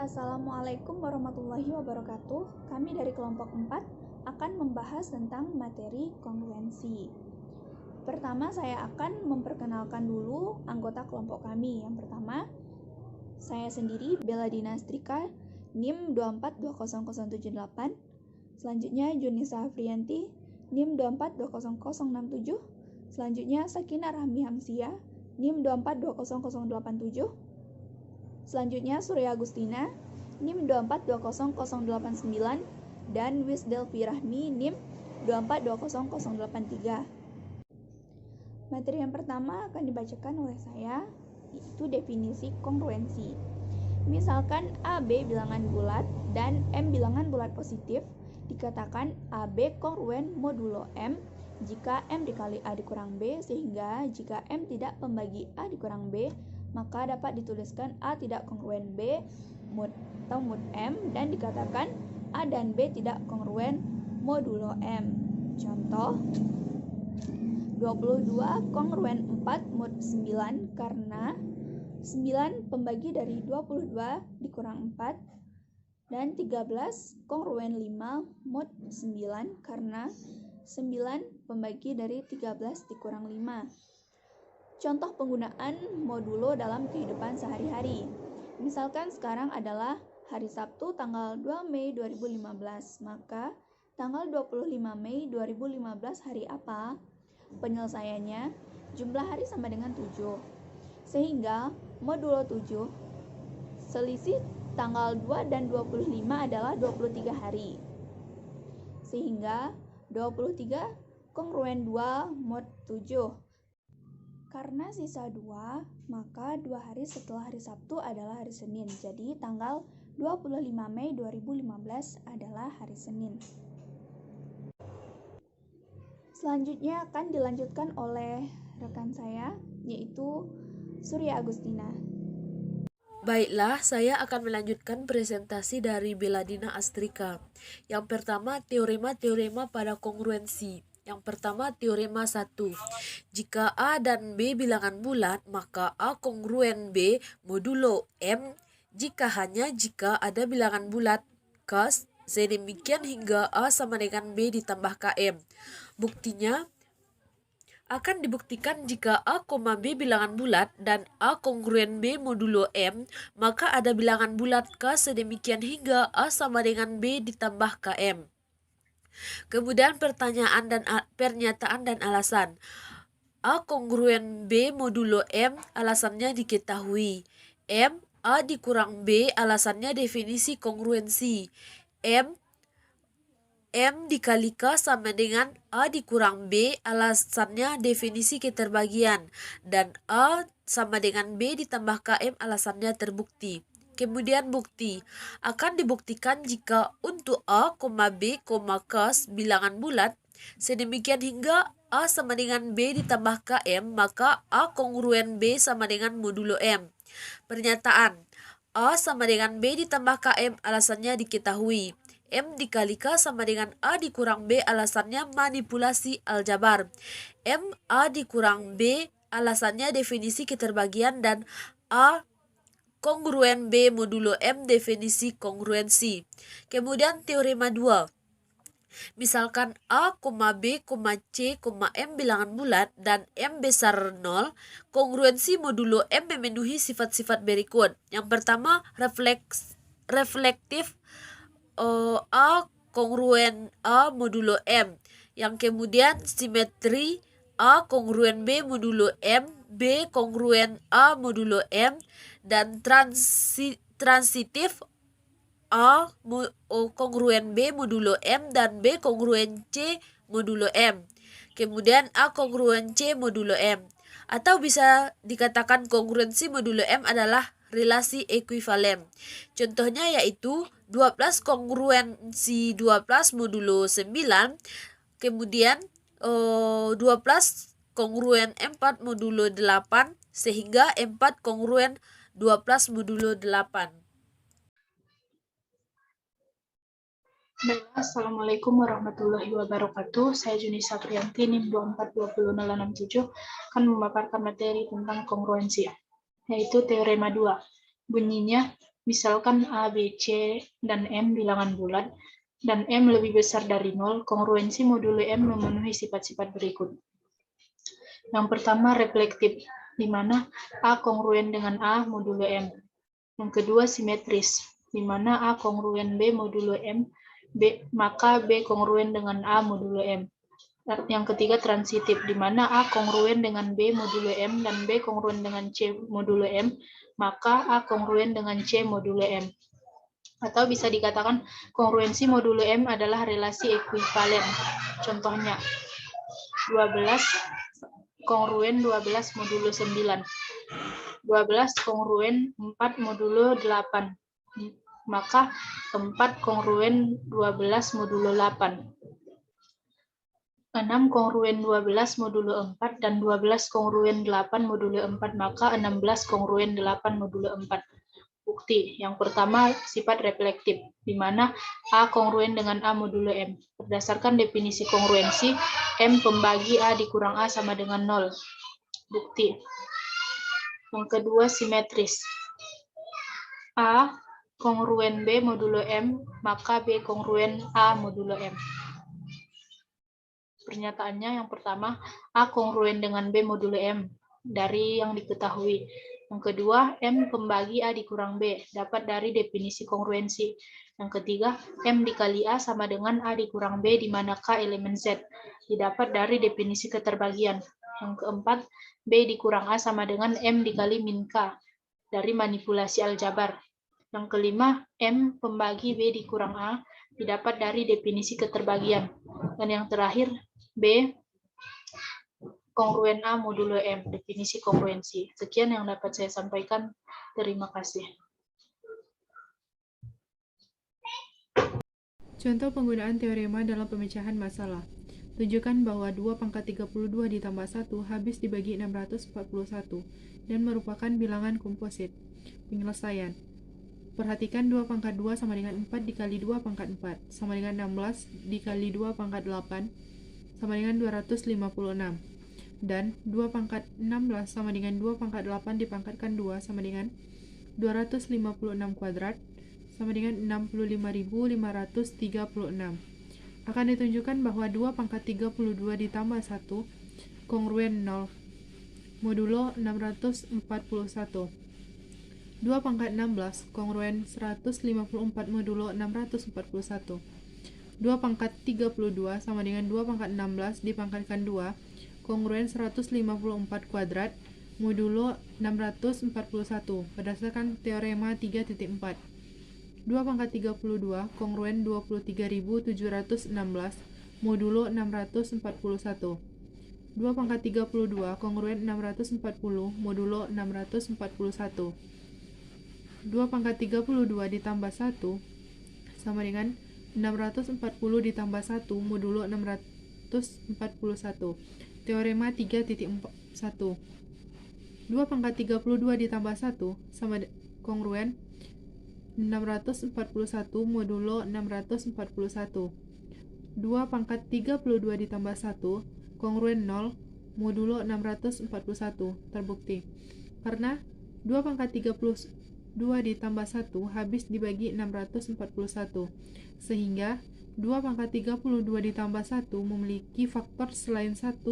Assalamualaikum warahmatullahi wabarakatuh. Kami dari kelompok 4 akan membahas tentang materi kongruensi. Pertama, saya akan memperkenalkan dulu anggota kelompok kami. Yang pertama, saya sendiri Bella Dina Astrika, NIM 2420078. Selanjutnya Junisa Afrianti, NIM 2420067. Selanjutnya Sakina Rahmi Hamsia, NIM 2420087. Selanjutnya Surya Agustina, NIM 2420089 dan Wisdelvi Rahmi, NIM 2420083. Materi yang pertama akan dibacakan oleh saya, yaitu definisi kongruensi. Misalkan AB bilangan bulat dan M bilangan bulat positif, dikatakan AB kongruen modulo M jika M dikali A dikurang B, sehingga jika M tidak membagi A dikurang B, maka dapat dituliskan A tidak kongruen B mod M dan dikatakan A dan B tidak kongruen modulo M. Contoh, 22 kongruen 4 mod 9 karena 9 pembagi dari 22 dikurang 4, dan 13 kongruen 5 mod 9 karena 9 pembagi dari 13 dikurang 5. Contoh penggunaan modulo dalam kehidupan sehari-hari. Misalkan sekarang adalah hari Sabtu tanggal 2 Mei 2015, maka tanggal 25 Mei 2015 hari apa? Penyelesaiannya, jumlah hari sama dengan 7. Sehingga modulo 7, selisih tanggal 2 dan 25 adalah 23 hari. Sehingga 23 kongruen 2 mod 7. Karena sisa 2, maka 2 hari setelah hari Sabtu adalah hari Senin. Jadi tanggal 25 Mei 2015 adalah hari Senin. Selanjutnya akan dilanjutkan oleh rekan saya, yaitu Surya Agustina. Baiklah, saya akan melanjutkan presentasi dari Bella Dina Astrika. Yang pertama, teorema-teorema pada kongruensi. Yang pertama, teorema 1. Jika A dan B bilangan bulat, maka A kongruen B modulo M jika ada bilangan bulat kas sedemikian hingga A sama dengan B ditambah KM. Buktinya, akan dibuktikan jika A, B bilangan bulat dan A kongruen B modulo M, maka ada bilangan bulat K sedemikian hingga A sama dengan B ditambah KM. Kemudian pernyataan dan alasan. A kongruen B modulo M, alasannya diketahui. M, A dikurang B, alasannya definisi kongruensi. M dikali K sama dengan A dikurang B, alasannya definisi keterbagian. Dan A sama dengan B ditambah KM, alasannya terbukti. Kemudian bukti. Akan dibuktikan jika untuk A, B, K bilangan bulat, sedemikian hingga A sama dengan B ditambah KM, maka A kongruen B sama dengan modulo M. Pernyataan. A sama dengan B ditambah KM, alasannya diketahui. M dikali K sama dengan A dikurang B, alasannya manipulasi aljabar. M A dikurang B, alasannya definisi keterbagian, dan A kongruen B modulo M, definisi kongruensi. Kemudian teorema 2. Misalkan A, B, C, M bilangan bulat dan M besar 0, kongruensi modulo M memenuhi sifat-sifat berikut. Yang pertama, reflektif A kongruen A modulo M. Yang kemudian simetri A kongruen B modulo M, B kongruen A modulo M, dan transitif A kongruen B modulo M dan B kongruen C modulo M. Kemudian A kongruen C modulo M. Atau bisa dikatakan kongruensi modulo M adalah relasi ekuivalen. Contohnya yaitu 12 kongruensi 12 modulo 9, kemudian 12 kongruen 4 modulo 8, sehingga 4 kongruen 12 modulo 8. Assalamualaikum warahmatullahi wabarakatuh. Saya Junisa Afrianti, NIM 2420067, akan memaparkan materi tentang kongruensi, yaitu teorema 2. Bunyinya, Misalkan A, B, C, dan M bilangan bulat, dan M lebih besar dari 0, kongruensi modulo M memenuhi sifat-sifat berikut. Yang pertama, reflektif, di mana A kongruen dengan A modulo M. Yang kedua, simetris, di mana A kongruen B modulo M, maka B kongruen dengan A modulo M. Yang ketiga, transitif, di mana A kongruen dengan B modulo M dan B kongruen dengan C modulo M, maka A kongruen dengan C modulo M. Atau bisa dikatakan kongruensi modulo M adalah relasi ekuivalen. Contohnya, 12 kongruen 12 modulo 9. 12 kongruen 4 modulo 8. Maka 4 kongruen 12 modulo 8. 6 kongruen 12 modulo 4 dan 12 kongruen 8 modulo 4, maka 16 kongruen 8 modulo 4. Bukti. Yang pertama, sifat reflektif, di mana A kongruen dengan A modulo M. Berdasarkan definisi kongruensi, M pembagi A dikurang A sama dengan 0. Bukti. Yang kedua, simetris. A kongruen B modulo M, maka B kongruen A modulo M. Pernyataannya yang pertama, A kongruen dengan B modulo M dari yang diketahui. Yang kedua, M pembagi A dikurang B, dapat dari definisi kongruensi. Yang ketiga, M dikali A sama dengan A dikurang B, di mana K elemen Z, didapat dari definisi keterbagian. Yang keempat, B dikurang A sama dengan M dikali min K, dari manipulasi aljabar. Yang kelima, M pembagi B dikurang A, didapat dari definisi keterbagian. Dan yang terakhir, B kongruen A modulo M, definisi kongruensi. Sekian yang dapat saya sampaikan. Terima kasih. Contoh penggunaan teorema dalam pemecahan masalah. Tunjukkan bahwa 2 pangkat 32 ditambah 1 habis dibagi 641 dan merupakan bilangan komposit. Penyelesaian. Perhatikan 2 pangkat 2 sama dengan 4 dikali 2 pangkat 4 sama dengan 16 dikali 2 pangkat 8 sama dengan 256. Dan 2 pangkat 16 sama dengan 2 pangkat 8 dipangkatkan 2 sama dengan 256 kuadrat sama dengan 65.536. Akan ditunjukkan bahwa 2 pangkat 32 ditambah 1 kongruen 0 modulo 641. 2 pangkat 16 kongruen 154 modulo 641. 2 pangkat 32 sama dengan 2 pangkat 16 dipangkatkan 2 kongruen 154 kuadrat modulo 641 berdasarkan teorema 3.4. 2 pangkat 32 kongruen 23.716 modulo 641. 2 pangkat 32 kongruen 640 modulo 641. 2 pangkat 32 ditambah 1 sama dengan 640 ditambah 1 modulo 641. Teorema 3.1. 2 pangkat 32 ditambah 1 sama kongruen 641 modulo 641. 2 pangkat 32 ditambah 1 kongruen 0 modulo 641. Terbukti. Karena 2 pangkat 32 ditambah 1 habis dibagi 641. Sehingga 2 pangkat 32 ditambah 1 memiliki faktor selain 1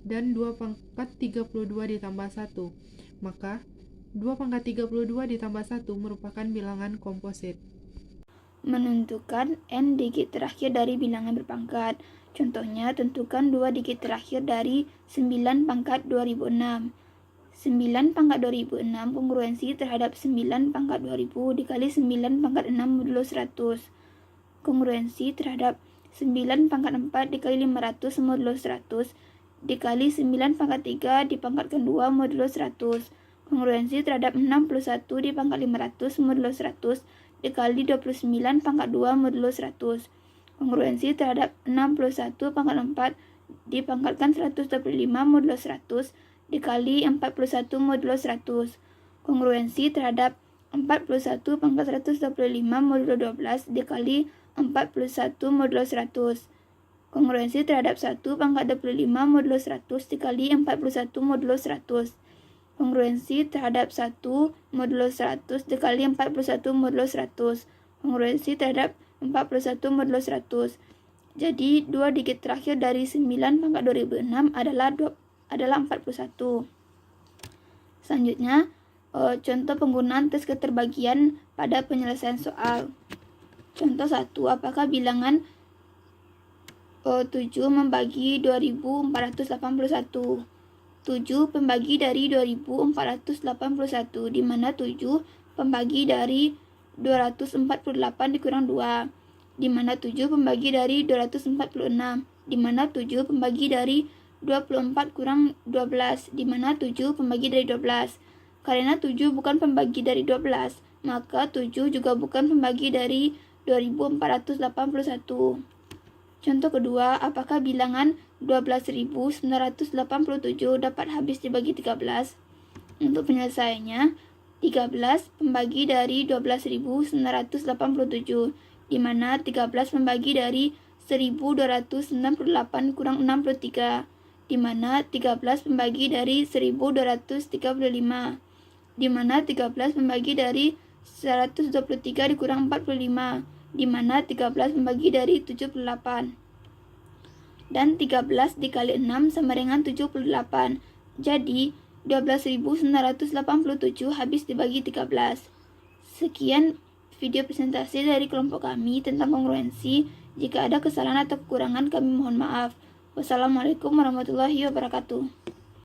dan 2 pangkat 32 ditambah 1. Maka 2 pangkat 32 ditambah 1 merupakan bilangan komposit. Menentukan n digit terakhir dari bilangan berpangkat. Contohnya, tentukan 2 digit terakhir dari 9 pangkat 2006. 9 pangkat 2006 kongruensi terhadap 9 pangkat 2000 dikali 9 pangkat 6 modulo 100. Kongruensi terhadap 9 pangkat 4 dikali 500 modulo 100 dikali 9 pangkat 3 dipangkatkan 2 modulo 100. Kongruensi terhadap 61 dipangkat 500 modulo 100 dikali 29 pangkat 2 modulo 100. Kongruensi terhadap 61 pangkat 4 dipangkatkan 125 modulo 100 dikali 41 modulo 100. Kongruensi terhadap 41 pangkat 125 modulo 12 dikali 41 modulo 100. Kongruensi terhadap 1 pangkat 25 modulo 100 dikali 41 modulo 100. Kongruensi terhadap 1 modulo 100 dikali 41 modulo 100. Kongruensi terhadap 41 modulo 100. Jadi 2 digit terakhir dari 9 pangkat 2006 adalah 41. Selanjutnya, contoh penggunaan tes keterbagian pada penyelesaian soal. Contoh 1, apakah bilangan 7 membagi 2481? 7 pembagi dari 2481, di mana 7 pembagi dari 248 dikurang 2, di mana 7 pembagi dari 246, di mana 7 pembagi dari 24 kurang 12, di mana 7 pembagi dari 12. Karena 7 bukan pembagi dari 12, maka 7 juga bukan pembagi dari 2481. Contoh kedua, apakah bilangan 12.987 dapat habis dibagi 13? Untuk penyelesaiannya, 13 pembagi dari 12.987, di mana 13 pembagi dari 1.298 kurang 63, di mana 13 pembagi dari 1.235, di mana 13 pembagi dari 123 dikurang 45, di mana 13 pembagi dari 78. Dan 13 dikali 6 sama dengan 78. Jadi 12.987 habis dibagi 13. Sekian video presentasi dari kelompok kami tentang kongruensi. Jika ada kesalahan atau kekurangan kami mohon maaf. Wassalamualaikum warahmatullahi wabarakatuh.